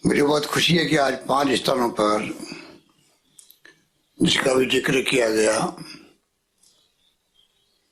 मुझे बहुत खुशी है कि आज 5 स्थानों पर जिसका भी जिक्र किया गया,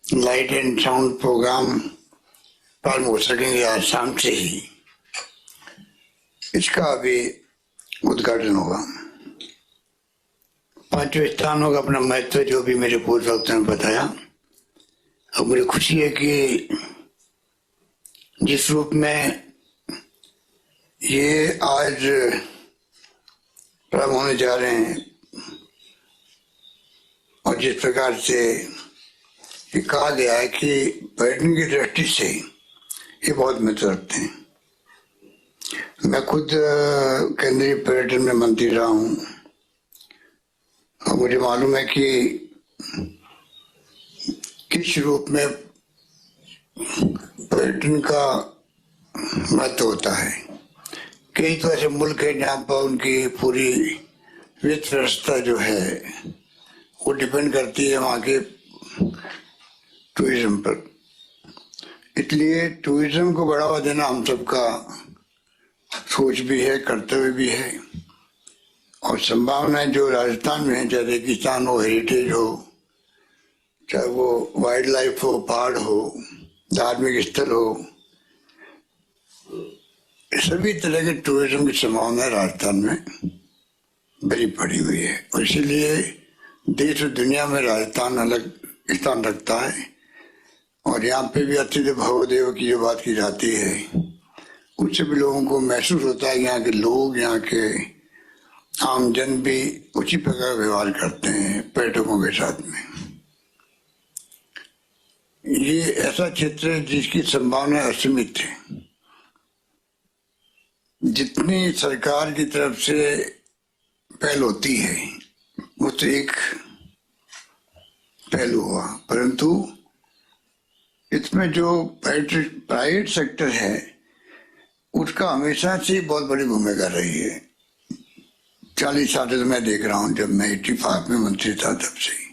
लाइट एंड साउंड प्रोग्राम प्रारंभ हो सकेंगे आज शाम से ही। इसका भी उद्घाटन होगा। 5 स्थानों का अपना महत्व जो भी मेरे पूर्व वक्ता ने बताया, और मुझे खुशी है कि जिस रूप में ये आज प्रारंभ होने जा रहे हैं और जिस प्रकार से ये कहा गया है कि पर्यटन की दृष्टि से ये बहुत महत्व रखते हैं। मैं खुद केंद्रीय पर्यटन में मंत्री रहा हूँ और मुझे मालूम है कि किस रूप में पर्यटन का महत्व होता है। कई तो ऐसे मुल्क है जहाँ पर उनकी पूरी वित्त व्यवस्था जो है वो डिपेंड करती है वहाँ के टूरिज्म पर। इसलिए टूरिज्म को बढ़ावा देना हम सबका सोच भी है, कर्तव्य भी है। और संभावनाएं जो राजस्थान में है, चाहे रेगिस्तान हो, हेरिटेज हो, चाहे वो वाइल्ड लाइफ हो, पहाड़ हो, धार्मिक स्थल हो, सभी तरह के टूरिज्म की संभावना राजस्थान में भरी पड़ी हुई है। और इसीलिए देश और दुनिया में राजस्थान अलग स्थान रखता है। और यहाँ पे भी अतिथि भव देव की जो बात की जाती है, उससे भी लोगों को महसूस होता है, यहाँ के लोग, यहाँ के आमजन भी उसी प्रकार व्यवहार करते हैं पर्यटकों के साथ में। ये ऐसा क्षेत्र है जिसकी संभावना असीमित है। जितनी सरकार की तरफ से पहल होती है वो तो एक पहलू हुआ, परंतु इसमें जो प्राइवेट सेक्टर है उसका हमेशा से बहुत बड़ी भूमिका रही है। 40 साल से मैं देख रहा हूं, जब मैं 85 में मंत्री था तब से।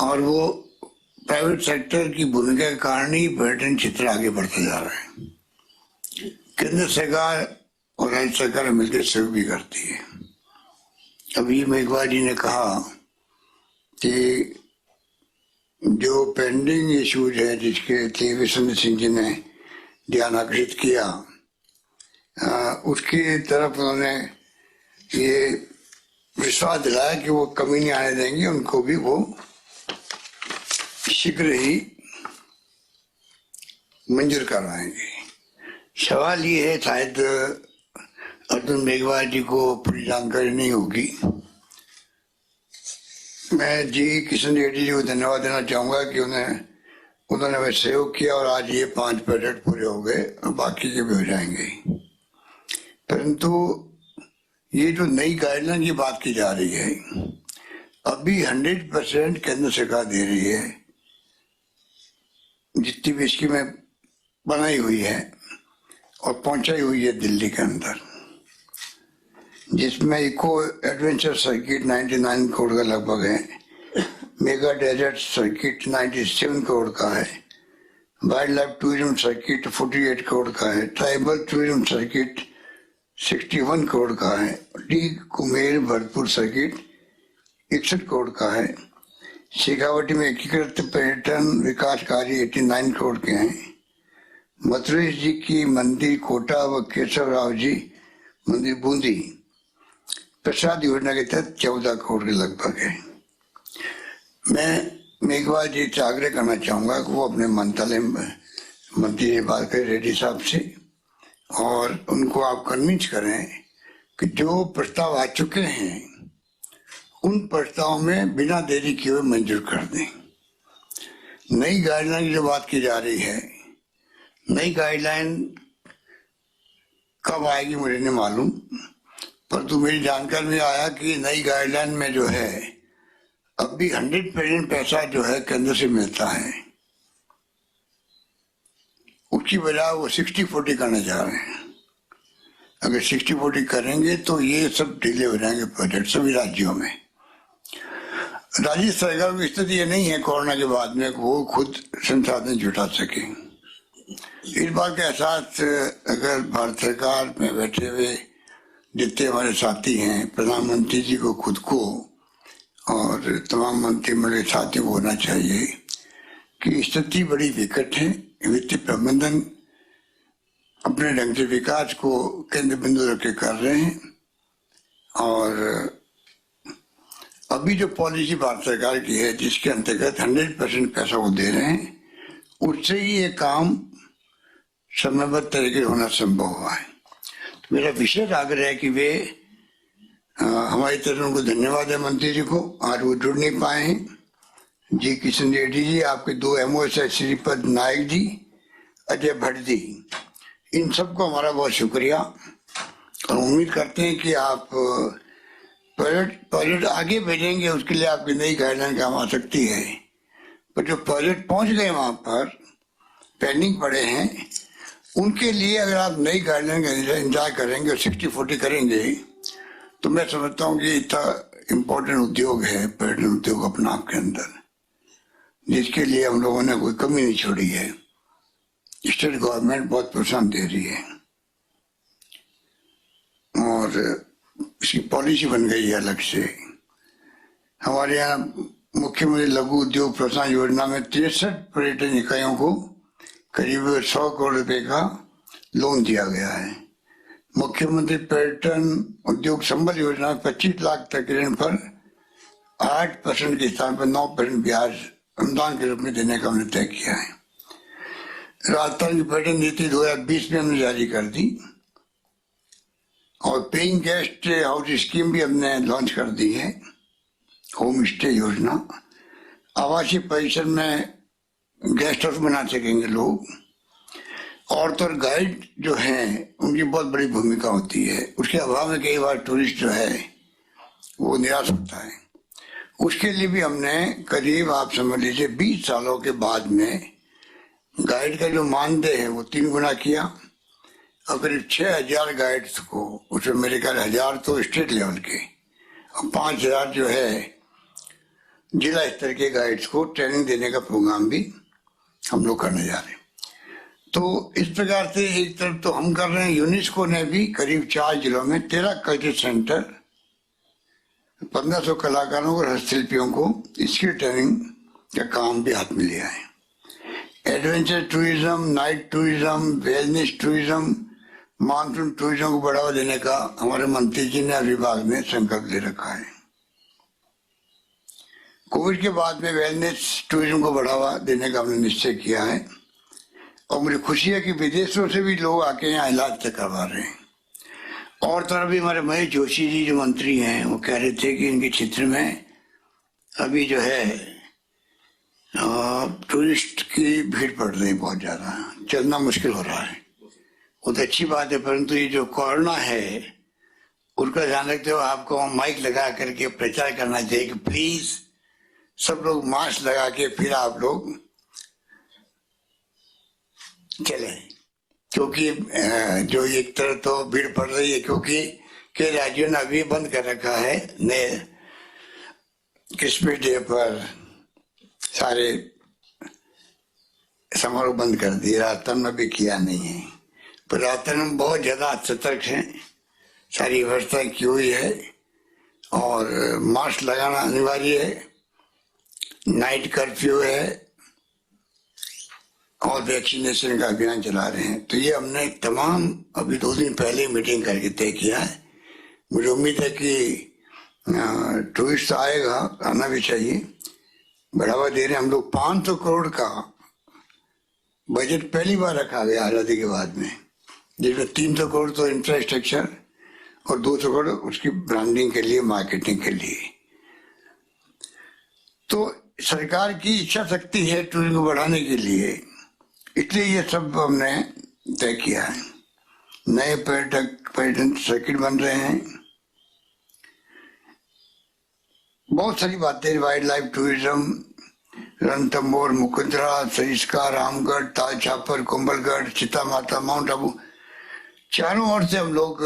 और वो प्राइवेट सेक्टर की भूमिका के कारण ही पर्यटन क्षेत्र आगे बढ़ता जा रहा है। केंद्र सरकार और राज्य सरकार मिलकर सहयोग भी करती है। अभी मेघवाल जी ने कहा कि जो पेंडिंग इश्यूज है जिसके लिए विश्वनाथ सिंह जी ने ध्यान आकर्षित किया, उसकी तरफ उन्होंने ये विश्वास दिलाया कि वो कमी नहीं आने देंगे, उनको भी वो शीघ्र ही मंजूर करवाएंगे। सवाल ये है, शायद अर्जुन मेघवाल जी को पूरी जानकारी नहीं होगी। मैं जी किशन रेड्डी जी को धन्यवाद देना चाहूंगा कि उन्होंने वह सहयोग किया और आज ये 5 प्रोजेक्ट पूरे हो गए और बाकी के भी हो जाएंगे। परंतु ये जो नई गाइडलाइन की बात की जा रही है, अभी 100% केंद्र सरकार दे रही है, जितनी भी स्कीमें बनाई हुई है और पहुंचाई हुई है दिल्ली के अंदर, जिसमें इको एडवेंचर सर्किट 99 करोड़ का लगभग है, मेगा डेजर्ट सर्किट 97 करोड़ का है, wild life tourism circuit 48 crore का है, ट्राइबल टूरिज्म सर्किट 61 करोड़ का है, डी कुमेर भरतपुर सर्किट 61 करोड़ का है, शेखावटी में एकीकृत पर्यटन विकास कार्य 89 करोड़ के हैं, मथुरेश जी की मंदिर कोटा व केशव राव जी मंदिर बूंदी प्रसाद योजना के तहत 14 करोड़ के लगभग है। मैं मेघवाल जी से आग्रह करना चाहूंगा कि वो अपने मंत्रालय में मंत्री से बात करें, रेड्डी साहब से, और उनको आप कन्विंस करें कि जो प्रस्ताव आ चुके हैं उन प्रस्तावों में बिना देरी किए हुए मंजूर कर दें। नई गाइडलाइन की जो बात की जा रही है, नई गाइडलाइन कब आएगी मुझे नहीं मालूम, परंतु मेरी जानकारी में आया कि नई गाइडलाइन में जो है अभी 100% पैसा जो है केंद्र से मिलता है, उसकी बजाय वो 60-40 करने जा रहे हैं। अगर 60-40 करेंगे तो ये सब डिले हो जाएंगे प्रोजेक्ट सभी राज्यों में। राज्य सरकार की स्थिति ये नहीं है कोरोना के बाद में वो खुद संसाधन जुटा सके। इस बात का एहसास अगर भारत सरकार में बैठे हुए जितने हमारे साथी हैं, प्रधानमंत्री जी को, खुद को और तमाम मंत्रिमंडल साथियों को होना चाहिए कि स्थिति बड़ी विकट है। वित्तीय प्रबंधन अपने ढंग से विकास को केंद्र बिंदु रख के कर रहे हैं और अभी जो पॉलिसी भारत सरकार की है जिसके अंतर्गत 100% पैसा वो दे रहे हैं, उससे ही ये काम समयबद्ध तरीके से होना संभव हुआ है। तो मेरा विशेष आग्रह है कि वे हमारी तरफ उनको धन्यवाद है मंत्री जी को, आज वो जुड़ नहीं पाए हैं। जी किशन रेड्डी जी, आपके 2 MOs है, श्रीपद नायक जी, अजय भट्ट जी, इन सबको हमारा बहुत शुक्रिया और उम्मीद करते हैं कि आप प्रोजेक्ट आगे भेजेंगे, उसके लिए आपकी नई गाइडलाइन काम आ सकती है। पर जो प्रोजेक्ट पहुंच गए वहां पर पेंडिंग पड़े हैं, उनके लिए अगर आप नई गाइडलाइन का इंतजार करेंगे और 60-40 करेंगे तो मैं समझता हूँ कि इतना इम्पोर्टेंट उद्योग है पर्यटन उद्योग अपना आपके अंदर, जिसके लिए हम लोगों ने कोई कमी नहीं छोड़ी है। स्टेट गवर्नमेंट बहुत प्रोत्साहन दे रही है और इसकी पॉलिसी बन गई है अलग से। हमारे यहाँ मुख्यमंत्री लघु उद्योग प्रोत्साहन योजना में 63 पर्यटन इकाइयों को करीब 100 करोड़ रुपए का लोन दिया गया है। मुख्यमंत्री पर्यटन उद्योग संबल योजना में 25 लाख तक ऋण पर 8% के स्थान पर 9% ब्याज अनुदान के रूप में देने का हमने तय किया है। राजस्थान की पर्यटन नीति 2020 में हमने जारी कर दी और पेइंग गेस्ट हाउस स्कीम भी हमने लॉन्च कर दी है, होम स्टे योजना। आवासीय परिसर में गेस्ट हाउस बना सकेंगे लोग। और तो गाइड जो हैं उनकी बहुत बड़ी भूमिका होती है, उसके अभाव में कई बार टूरिस्ट जो है वो निराश होता है। उसके लिए भी हमने करीब आप समझ लीजिए 20 सालों के बाद में गाइड का जो मानदेय है वो 3 गुना किया और करीब 6000 गाइड्स को, उसमें मेरे ख्याल 1000 तो स्टेट लेवल के और 5000 जो है जिला स्तर के गाइड्स को ट्रेनिंग देने का प्रोग्राम भी हम लोग करने जा रहे हैं। तो इस प्रकार से एक तरफ तो हम कर रहे हैं, यूनेस्को ने भी करीब 4 जिलों में 13 कल्चर सेंटर 1500 कलाकारों और हस्तशिल्पियों को स्किल ट्रेनिंग का काम भी हाथ में लिया है। Adventure tourism, night tourism, wellness tourism, monsoon tourism को बढ़ावा देने का हमारे मंत्री जी ने विभाग ने संकल्प ले रखा है। कोविड के बाद में वेलनेस टूरिज्म को बढ़ावा देने का हमने निश्चय किया है और मुझे खुशी है कि विदेशों से भी लोग आके यहाँ इलाज तक करवा रहे हैं। और तरफ भी हमारे महेश जोशी जी जो मंत्री हैं वो कह रहे थे कि इनके क्षेत्र में अभी जो है टूरिस्ट की भीड़ पड़ रही है, बहुत ज्यादा चलना मुश्किल हो रहा है। वो तो अच्छी बात है, परंतु ये जो कोरोना है उसका ध्यान रखते हुए आपको माइक लगा करके प्रचार करना चाहिए कि प्लीज सब लोग मास्क लगा के फिर आप लोग चले, क्योंकि जो एक तरह तो भीड़ पड़ रही है क्योंकि कई राज्यों ने अभी बंद कर रखा है। नए क्रिसमस डे पर सारे समारोह बंद कर दिए, राजस्थान में भी किया नहीं है। पर राजस्थान में बहुत ज्यादा सतर्क हैं, सारी व्यवस्था की हुई है और मास्क लगाना अनिवार्य है, नाइट कर्फ्यू है और वैक्सीनेशन का अभियान चला रहे हैं। तो ये हमने तमाम अभी 2 दिन पहले मीटिंग करके तय किया है। मुझे उम्मीद है कि टूरिस्ट आएगा, आना भी चाहिए, बढ़ावा दे रहे हैं हम लोग। 500 करोड़ का बजट पहली बार रखा गया आजादी के बाद में, जिसमें 300 करोड़ तो इंफ्रास्ट्रक्चर और 200 करोड़ उसकी ब्रांडिंग के लिए, मार्केटिंग के लिए। तो सरकार की इच्छा शक्ति है टूरिज्म को बढ़ाने के लिए, इसलिए ये सब हमने तय किया है। नए पर्यटन सर्किट बन रहे हैं, बहुत सारी बातें, wild life tourism, Ranthambore, Mukundra, Sariska, Ramgarh, Tal Chhapar, Kumbhalgarh, Sita माता, माउंट आबू, चारों ओर से हम लोग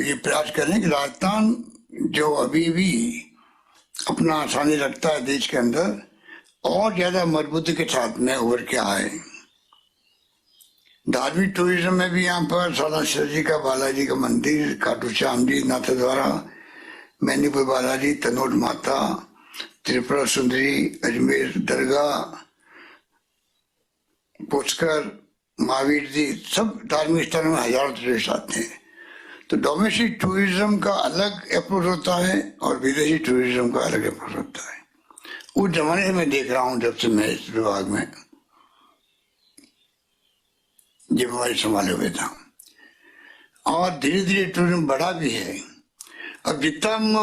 ये प्रयास करें कि राजस्थान जो अभी भी अपना आसानी रखता है देश के अंदर और ज्यादा मजबूती के साथ में उभर के आए। धार्मिक टूरिज्म में भी यहाँ पर सालासर जी का बालाजी का मंदिर, खाटू श्याम जी, नाथद्वारा, मैनीपुर बालाजी, तनोट माता, त्रिपुरा सुंदरी, अजमेर दरगाह, पुष्कर, महावीर जी, सब धार्मिक स्थलों में हजारों टूरिस्ट आते हैं। तो डोमेस्टिक टूरिज्म का अलग अप्रोच होता है और विदेशी टूरिज्म का अलग अप्रोच होता है। उस जमाने से मैं देख रहा हूँ जब से मैं इस विभाग में जिम्मेवारी संभाले हुए था, और धीरे धीरे टूरिज्म बढ़ा भी है। अब जितना हम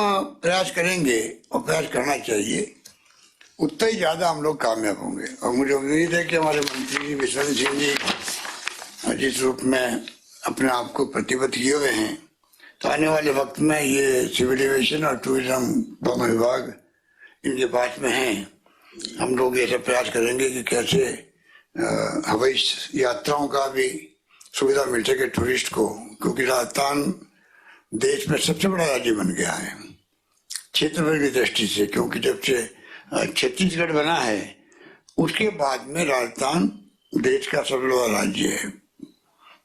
प्रयास करेंगे और प्रयास करना चाहिए उतना ही ज्यादा हम लोग कामयाब होंगे। और मुझे उम्मीद है कि हमारे मंत्री जी विश्वनाथ सिंह जी जिस रूप में अपने आप को प्रतिबद्ध किए हुए हैं, तो आने वाले वक्त में ये सिविल एविएशन और टूरिज्म दोनों विभाग इनके पास में हैं। हम लोग ऐसा प्रयास करेंगे कि कैसे हवाई यात्राओं का भी सुविधा मिल सके टूरिस्ट को, क्योंकि राजस्थान देश में सबसे बड़ा राज्य बन गया है क्षेत्रफल की दृष्टि से। क्योंकि जब से छत्तीसगढ़ बना है उसके बाद में राजस्थान देश का सबसे बड़ा राज्य है।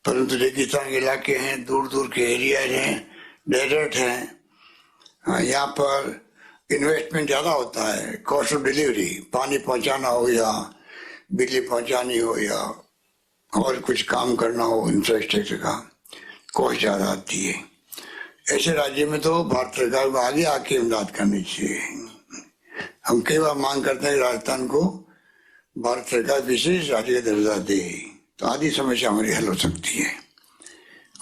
परंतु रेगिस्तान के इलाके हैं, दूर दूर के एरियाज हैं, डेजर्ट हैं, यहाँ पर इन्वेस्टमेंट ज्यादा होता है। कॉस्ट ऑफ डिलीवरी, पानी पहुंचाना हो या बिजली पहुंचानी हो या और कुछ काम करना हो, इंफ्रास्ट्रक्चर का कॉस्ट ज्यादा आती है। ऐसे राज्य में तो भारत सरकार को आगे आके इमदाद करनी चाहिए। हम कई बार मांग करते हैं कि राजस्थान को भारत सरकार विशेष राज्य का दर्जा दे, तो आधी समस्या हमारी हल हो सकती है।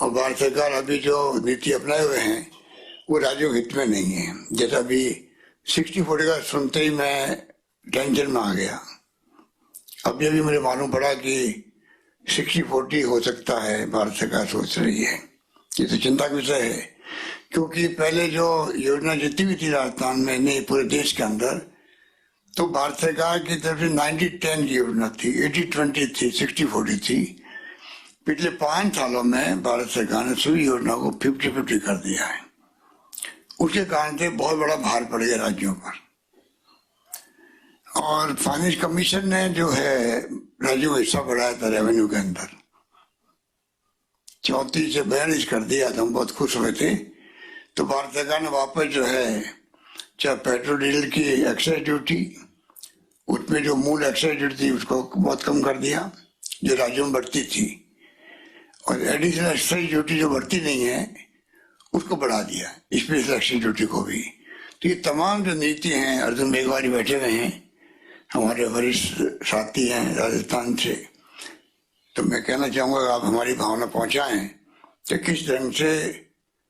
और भारत सरकार अभी जो नीति अपनाए हुए हैं वो राज्यों के हित में नहीं है। जैसा अभी 60-40 का सुनते ही मैं टेंशन में आ गया। अभी अभी मुझे मालूम पड़ा कि 60-40 हो सकता है, भारत सरकार सोच रही है। ये तो चिंता का विषय है, क्योंकि पहले जो योजना जितनी भी थी राजस्थान में, नहीं पूरे देश के अंदर, तो भारत सरकार की तरफ से 90-10 की योजना थी, 80-20 थी, 60-40 थी। पिछले 5 सालों में भारत सरकार ने सभी योजना को 50-50 कर दिया है। उसके कारण से बहुत बड़ा भार पड़ गया राज्यों पर। और फाइनेंस कमीशन ने जो है राज्यों को हिस्सा बढ़ाया था रेवेन्यू के अंदर, 34 से 42 कर दिया था। हम बहुत खुश हुए थे। तो भारत सरकार ने वापस जो है, चाहे पेट्रोल डीजल की एक्साइज ड्यूटी, उसमें जो मूल एक्साइज ड्यूटी थी उसको बहुत कम कर दिया जो राज्यों में बढ़ती थी, और एडिशनल एक्साइज ड्यूटी जो बढ़ती नहीं है उसको बढ़ा दिया, स्पेशल एक्साइज ड्यूटी को भी। तो ये तमाम जो नीति हैं, अर्जुन मेघवाल बैठे हुए हैं, हमारे वरिष्ठ साथी हैं राजस्थान से, तो मैं कहना चाहूँगा आप हमारी भावना पहुँचाएं कि किस ढंग से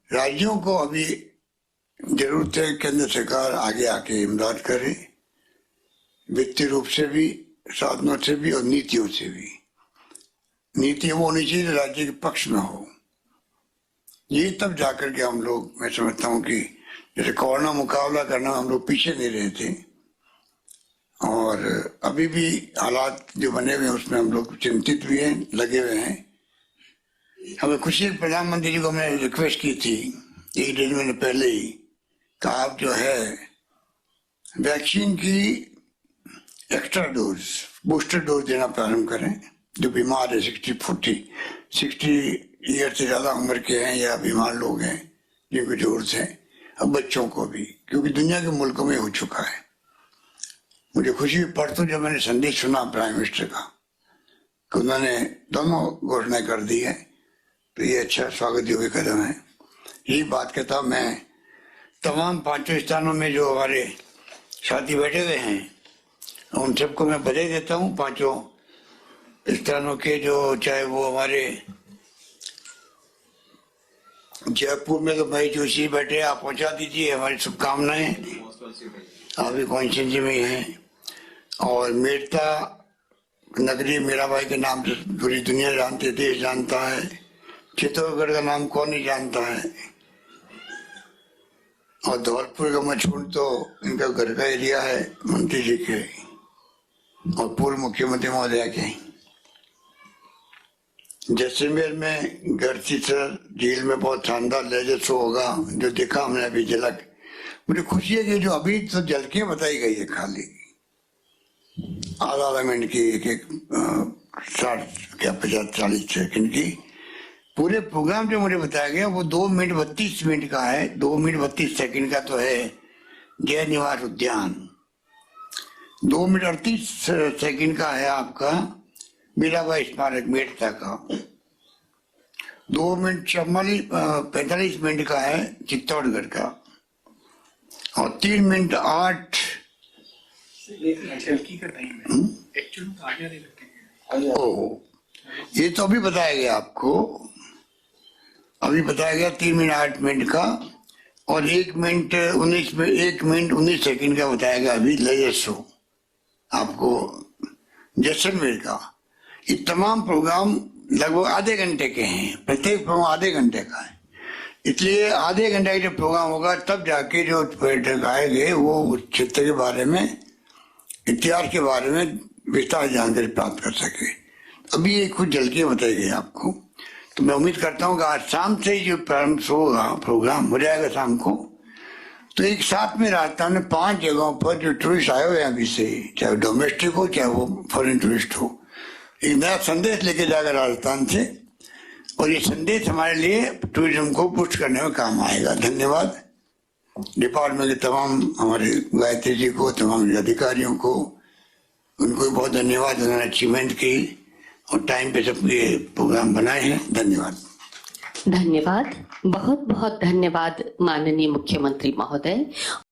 राज्यों को अभी जरूरत है केंद्र सरकार आगे आके इमदाद करे, वित्तीय रूप से भी, साधनों से भी और नीतियों से भी। नीति वो होनी चाहिए राज्य के पक्ष में हो। ये तब जाकर के हम लोग, मैं समझता हूँ कि जैसे कोरोना मुकाबला करना हम लोग पीछे नहीं रहे थे, और अभी भी हालात जो बने हुए हैं उसमें हम लोग चिंतित भी हैं, लगे हुए हैं। हमें खुशी प्रधानमंत्री जी को मैंने रिक्वेस्ट की थी 1-1.5 महीने पहले ही, कि आप जो है वैक्सीन की एक्स्ट्रा डोज, बूस्टर डोज देना प्रारंभ करें। जो बीमार है 60 ईयर से ज्यादा उम्र के हैं या बीमार लोग हैं जिनको जरूरत है, अब बच्चों को भी, क्योंकि दुनिया के मुल्कों में हो चुका है। मुझे खुशी हुई परसों जब मैंने संदेश सुना प्राइम मिनिस्टर का कि उन्होंने दोनों घोषणाएं कर दी है, तो ये अच्छा स्वागत योग्य कदम है। यही बात कहता मैं तमाम 5 स्थानों में जो हमारे साथी बैठे हुए हैं उन सबको मैं बधाई देता हूँ। 5 स्थानों के जो, चाहे वो हमारे जयपुर में तो भाई जोशी बैठे, आप पहुंचा दीजिए हमारी शुभकामनाएं, आप भी कॉन्स्टिट्यूंसी में हैं। और मेरता नगरी मीराबाई के नाम से पूरी दुनिया जानती है, देश जानता है। चित्तौड़गढ़ का नाम कौन नहीं जानता है। और धौलपुर का मछून तो इनका घर का एरिया है, मंत्री जी के और पूर्व मुख्यमंत्री महोदय के। जैसलमेर में गढ़सीसर झील में बहुत शानदार लेजर शो होगा, जो देखा हमने अभी झलक। मुझे खुशी है कि जो अभी तो झलकियां बताई गई है, खाली आधा मिनट की एक 60 क्या 50-40 सेकंड की। पूरे प्रोग्राम जो मुझे बताया गया वो 2 मिनट 32 मिनट का है। 2 मिनट 32 सेकंड का तो है जय निवास उद्यान। 2 मिनट 38 सेकंड का है आपका मीराबाई स्मारक मेड़ता का। 2 मिनट 45 मिनट का है चित्तौड़गढ़ का। और 3 मिनट 8 ये तो अभी बताया गया आपको, अभी बताया गया 3 मिनट 8 मिनट का। और 1 मिनट 19 सेकंड का बताया गया अभी लेजर शो आपको जैसलमेर का। ये तमाम प्रोग्राम लगभग आधे घंटे के हैं, प्रत्येक प्रोग्राम आधे घंटे का है। इसलिए आधे घंटे का जब प्रोग्राम होगा तब जाके जो पर्यटक आएंगे वो उस क्षेत्र के बारे में, इतिहास के बारे में विस्तार जानकारी प्राप्त कर सके। अभी ये कुछ झलकियां बताई गई आपको। तो मैं उम्मीद करता हूँ कि आज शाम से ही जो प्रारंभ होगा, प्रोग्राम हो जाएगा शाम को, तो एक साथ में राजस्थान में 5 जगहों पर जो टूरिस्ट आए हुए हैं अभी से, चाहे डोमेस्टिक हो चाहे वो फॉरेन टूरिस्ट हो, एक नया संदेश लेके जाएगा राजस्थान से। और ये संदेश हमारे लिए टूरिज्म को पुष्ट करने में काम आएगा। धन्यवाद डिपार्टमेंट के तमाम हमारे गायत्री जी को, तमाम अधिकारियों को, उनको बहुत धन्यवाद। उन्होंने अचीवमेंट की और टाइम पे सब ये प्रोग्राम बनाए हैं। धन्यवाद। धन्यवाद, बहुत बहुत धन्यवाद माननीय मुख्यमंत्री महोदय।